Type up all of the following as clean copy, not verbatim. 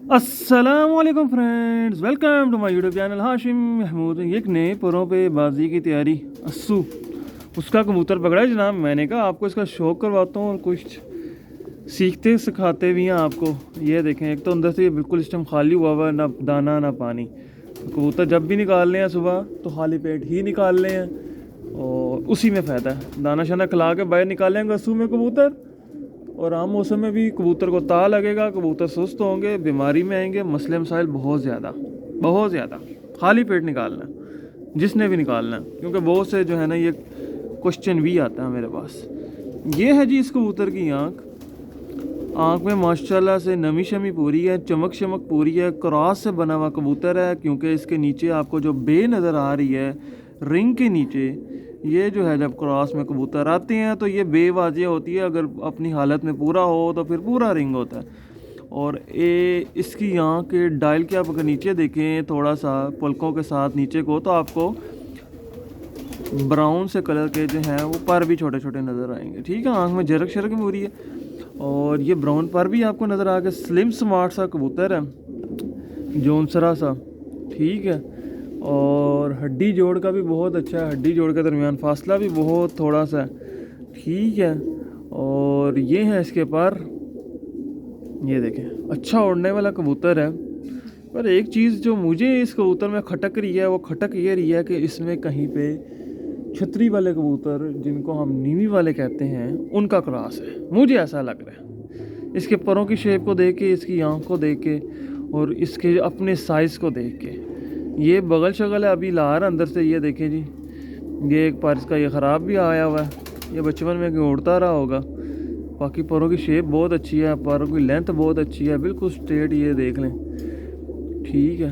अस्सलामुअलैकुम friends, welcome to my YouTube channel Hashim Mahmood. एक नए परों पे बाजी की तैयारी अस्सू उसका कबूतर पकड़ा है जनाब। मैंने कहा आपको इसका शौक करवाता हूँ और कुछ सीखते सिखाते भी हैं आपको। ये देखें, एक तो अंदर से ये बिल्कुल सिस्टम खाली हुआ हुआ है, ना दाना ना पानी। तो कबूतर जब भी निकाल लें सुबह तो खाली पेट ही निकाल लें और उसी में फ़ायदा है। दाना शाना खिला के बाहर निकालेंगे अस्सू में कबूतर, और आम मौसम में भी कबूतर को ता लगेगा, कबूतर सुस्त होंगे, बीमारी में आएंगे, मसले मसाइल बहुत ज़्यादा। खाली पेट निकालना जिसने भी निकालना, क्योंकि बहुत से जो है ना ये क्वेश्चन भी आता है मेरे पास। ये है जी इस कबूतर की आँख में माशाल्लाह से नमी शमी पूरी है, चमक शमक पूरी है। क्रॉस से बना हुआ कबूतर है, क्योंकि इसके नीचे आपको जो बे नज़र आ रही है रिंग के नीचे, ये जो है जब क्रॉस में कबूतर आते हैं तो ये बेवाजिया होती है। अगर अपनी हालत में पूरा हो तो फिर पूरा रिंग होता है। और इसकी आँख के डायल के आप अगर नीचे देखें थोड़ा सा पलकों के साथ नीचे को, तो आपको ब्राउन से कलर के जो हैं वो पर भी छोटे छोटे नज़र आएंगे। ठीक है, आँख में जरक शरक भी हो रही है और ये ब्राउन पर भी आपको नज़र आ गया। स्लिम स्मार्ट सा कबूतर है, जोनसरा सा। ठीक है, और हड्डी जोड़ का भी बहुत अच्छा है, हड्डी जोड़ के दरमियान फासला भी बहुत थोड़ा सा है। ठीक है, और ये है इसके पर, ये देखें अच्छा उड़ने वाला कबूतर है। पर एक चीज़ जो मुझे इस कबूतर में खटक रही है, वो खटक ये रही है कि इसमें कहीं पे छतरी वाले कबूतर जिनको हम नीवी वाले कहते हैं उनका क्रॉस है, मुझे ऐसा लग रहा है। इसके परों की शेप को देख के, इसकी आँख को देख के और इसके अपने साइज़ को देख के। ये बगल शगल है अभी ला रहा अंदर से, ये देखें जी। ये एक पर इसका ये ख़राब भी आया हुआ है, ये बचपन में क्यों उड़ता रहा होगा। बाकी परों की शेप बहुत अच्छी है, परों की लेंथ बहुत अच्छी है, बिल्कुल स्ट्रेट, ये देख लें। ठीक है,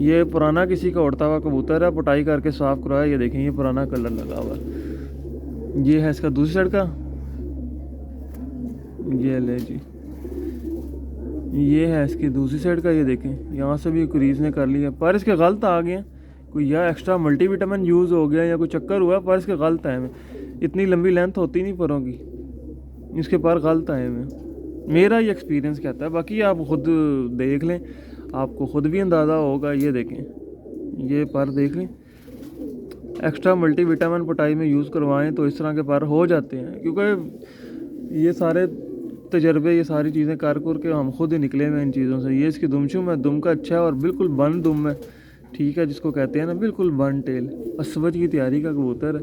ये पुराना किसी का उड़ता हुआ कबूतर है, पटाई करके साफ़ कराया। ये देखें, ये पुराना कलर लगा हुआ है। ये है इसका दूसरी साइड का, ये ले जी, ये है इसकी दूसरी साइड का। ये देखें, यहाँ से भी क्रीज ने कर लिया, पर इसके गलत आ गए, कोई या एक्स्ट्रा मल्टीविटामिन यूज़ हो गया या कोई चक्कर हुआ, पर इसके गलत आए में। इतनी लंबी लेंथ होती नहीं परों की, इसके पर गलत आए में। मेरा ये एक्सपीरियंस कहता है, बाकी आप खुद देख लें, आपको खुद भी अंदाज़ा होगा। ये देखें, ये पर देख लें, एक्स्ट्रा मल्टीविटामिन पटाई में यूज़ करवाएं तो इस तरह के पर हो जाते हैं। क्योंकि ये सारे तजर्बे, ये सारी चीज़ें कर के हम खुद ही निकले हुए इन चीज़ों से। ये इसकी दुमशुम है, दुम का अच्छा है और बिल्कुल बन दुम है। ठीक है, जिसको कहते हैं ना बिल्कुल बन टेल, असवज की तैयारी का कबूतर है।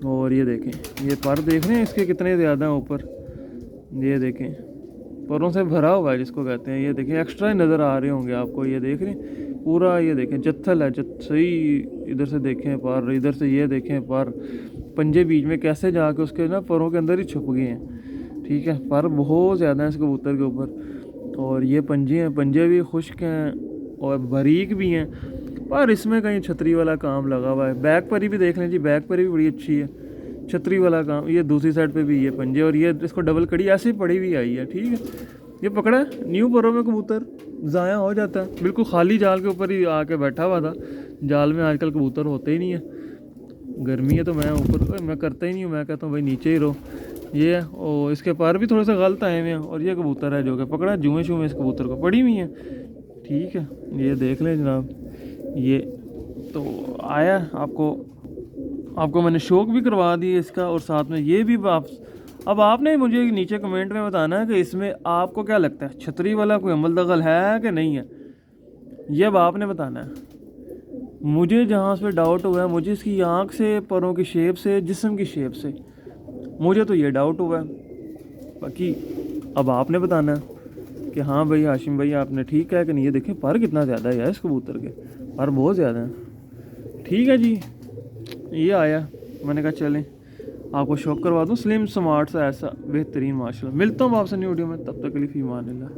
और ये देखें, ये पर देख रहे हैं इसके कितने ज़्यादा हैं ऊपर, ये देखें परों से भरा हुआ है जिसको कहते हैं। ये देखें एक्स्ट्रा ही नज़र आ रहे होंगे आपको, ये देख रहे हैं पूरा। ये देखें जत्थल है, सही इधर से देखें पर, इधर से ये देखें पर, पंजे बीच में कैसे जाके उसके ना परों के अंदर ही छुप गए हैं। ठीक है, पर बहुत ज़्यादा है इस कबूतर के ऊपर। और ये पंजे हैं, पंजे भी खुश्क हैं और बारीक भी हैं, पर इसमें कहीं छतरी वाला काम लगा हुआ है। बैक पर ही भी देख लें जी, बैक पर भी बड़ी अच्छी है, छतरी वाला काम। ये दूसरी साइड पे भी ये पंजे, और ये इसको डबल कड़ी ऐसे ही पड़ी हुई आई है। ठीक है, ये पकड़ा है न्यू परों में कबूतर, ज़ाया हो जाता है। बिल्कुल खाली जाल के ऊपर ही आके बैठा हुआ था। जाल में आजकल कबूतर होते ही नहीं है, गर्मी है तो मैं ऊपर मैं करता ही नहीं हूँ, मैं कहता हूँ भाई नीचे ही रहो। ये है, और इसके पर भी थोड़े से गलत आए हुए हैं। और ये कबूतर है जो कि पकड़ा, जुएँ शुएँ इस कबूतर को पड़ी हुई हैं। ठीक है, ये देख लें जनाब, ये तो आया आपको मैंने शौक भी करवा दिया इसका, और साथ में ये भी अब आपने मुझे नीचे कमेंट में बताना है कि इसमें आपको क्या लगता है, छतरी वाला कोई अमल दखल है कि नहीं है। ये अब आपने बताना है। मुझे जहाँ पे डाउट हुआ है, मुझे इसकी आँख से, परों की शेप से, जिस्म की शेप से, मुझे तो ये डाउट हुआ है। बाकी अब आपने बताना है कि हाँ भाई हाशिम भाई आपने ठीक है कि नहीं। ये देखें पर कितना ज़्यादा है इस कबूतर के, पर बहुत ज़्यादा है। ठीक है जी, ये आया, मैंने कहा चलें आपको शौक करवा दूँ। स्लिम स्मार्ट सा ऐसा बेहतरीन माशाल्लाह। मिलता हूँ आपसे न्यू वीडियो में, तब तक के लिए फ़ी अमान अल्लाह।